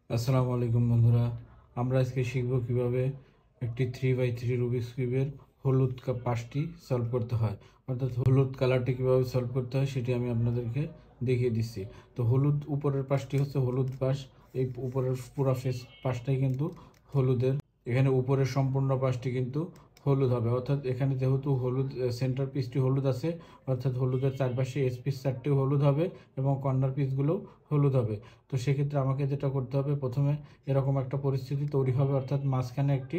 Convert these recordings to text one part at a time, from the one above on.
আসসালামু আলাইকুম বন্ধুরা, আমরা আজকে শিখব কিভাবে একটি 3x3 রুবিক্স কিউবের হলুদ পাশটি সলভ করতে হয়, অর্থাৎ হলুদ কালারটি কিভাবে সলভ করতে হয় সেটি আমি আপনাদেরকে দেখিয়ে দিচ্ছি। তো হলুদ উপরের পাশটি হচ্ছে হলুদ পাশ, এই উপরের পুরো পাশটাই কিন্তু হলুদের। এখানে উপরের সম্পূর্ণ পাশটি কিন্তু হলুদ হবে, অর্থাৎ এখানে যেহেতু হলুদ সেন্টার পিসটি হলুদ আছে, অর্থাৎ হলুদের চারপাশে এস পিস চারটি হলুদ হবে এবং কর্নার পিসগুলোও হলুদ হবে। তো সেক্ষেত্রে আমাকে যেটা করতে হবে, প্রথমে এরকম একটা পরিস্থিতি তৈরি হবে, অর্থাৎ মাঝখানে একটি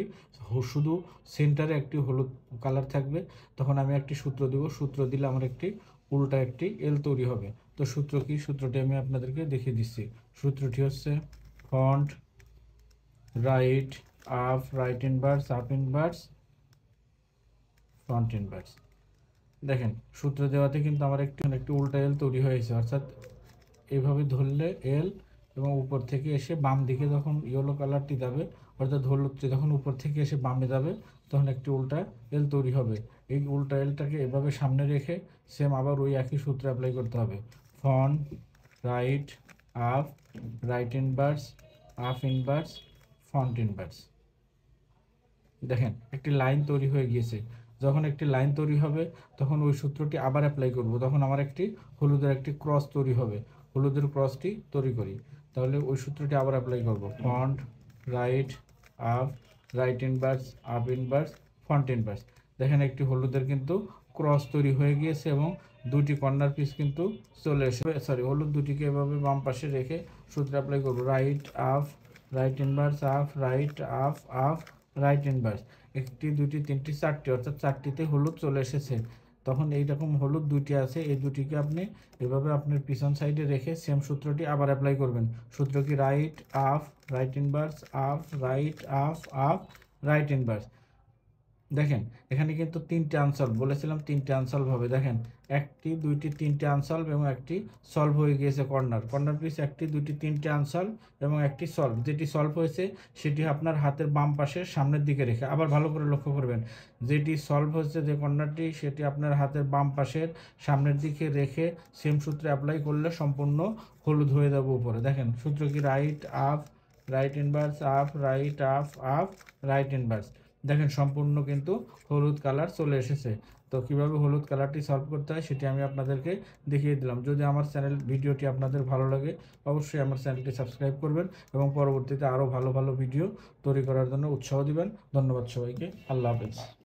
শুধু সেন্টারে একটি হলুদ কালার থাকবে। তখন আমি একটি সূত্র দেব, সূত্র দিলে আমার একটি উল্টা একটি এল তৈরি হবে। তো সূত্র কি, সূত্রটি আমি আপনাদেরকে দেখিয়ে দিচ্ছি। সূত্রটি হচ্ছে front right up right inverse up inverse front inverse. দেখেন সূত্র দেওয়াতে কিন্তু আমার একটি উল্টা এল তৈরি হয়েছে, অর্থাৎ এইভাবে ধরলে এল এবং উপর থেকে এসে বাম দিকে যখন ইয়েলো কালারটি যাবে, অর্থাৎ হলুদটি যখন উপর থেকে এসে বামে যাবে, তখন একটি উল্টা এল তৈরি হবে। এই উল্টা এলটাকে এভাবে সামনে রেখে সেম আবার ওই একই সূত্র অ্যাপ্লাই করতে হবে। Front right up right inverse up inverse front inverse. দেখেন একটি লাইন তৈরি হয়ে গিয়েছে। যখন একটি লাইন তৈরি হবে তখন ওই সূত্রটি আবার অ্যাপ্লাই করব, তখন আমার একটি হলুদের একটি ক্রস তৈরি হবে। হলুদের ক্রসটি তৈরি করি, তাহলে ওই সূত্রটি আবার অ্যাপ্লাই করব। Front right up right inverse up inverse front inverse. দেখেন একটি হলুদের কিন্তু ক্রস তৈরি হয়ে গিয়েছে এবং দুটি কর্নার পিস কিন্তু চলে এসে হলুদ দুটিকে এভাবে বাম পাশে রেখে সূত্র অ্যাপ্লাই করব। Right up right inverse up right up up right inverse. একটি দুটি তিনটি চারটি, অর্থাৎ চারটিতে হলুদ চলে এসেছে। তখন এইরকম হলুদ দুটি আছে, এই দুটিকে আপনি এভাবে আপনার পিছন সাইডে রেখে সেম সূত্রটি আবার অ্যাপ্লাই করবেন। সূত্র কি, right up right inverse up right up up right inverse. দেখেন এখানে কিন্তু তিনটে আনসলভ বলেছিলাম, তিনটে আনসলভ হবে। দেখেন একটি দুইটি তিনটে আনসলভ এবং একটি সলভ হয়ে গিয়েছে। কর্নার পিস একটি দুইটি তিনটে আনসলভ এবং একটি সলভ। যেটি সলভ হয়েছে সেটি আপনার হাতের বাম পাশের সামনের দিকে রেখে, আবার ভালো করে লক্ষ্য করবেন, যেটি সলভ হচ্ছে যে কর্নারটি সেটি আপনার হাতের বাম পাশের সামনের দিকে রেখে সেম সূত্রে অ্যাপ্লাই করলে সম্পূর্ণ হলুদ হয়ে যাবে উপরে। দেখেন সূত্র কি, right up right inverse up right up up right inverse. দেখেন সম্পূর্ণ কিন্তু হলুদ কালার চলে এসেছে। তো কিভাবে হলুদ কালারটি সলভ করতে হয় সেটি আমি আপনাদেরকে দেখিয়ে দিলাম। যদি আমার ভিডিওটি আপনাদের ভালো লাগে, অবশ্যই আমার চ্যানেলটি সাবস্ক্রাইব করবেন এবং পরবর্তীতে আরও ভালো ভালো ভিডিও তৈরি করার জন্য উৎসাহ দিবেন। ধন্যবাদ সবাইকে। আল্লাহ হাফেজ।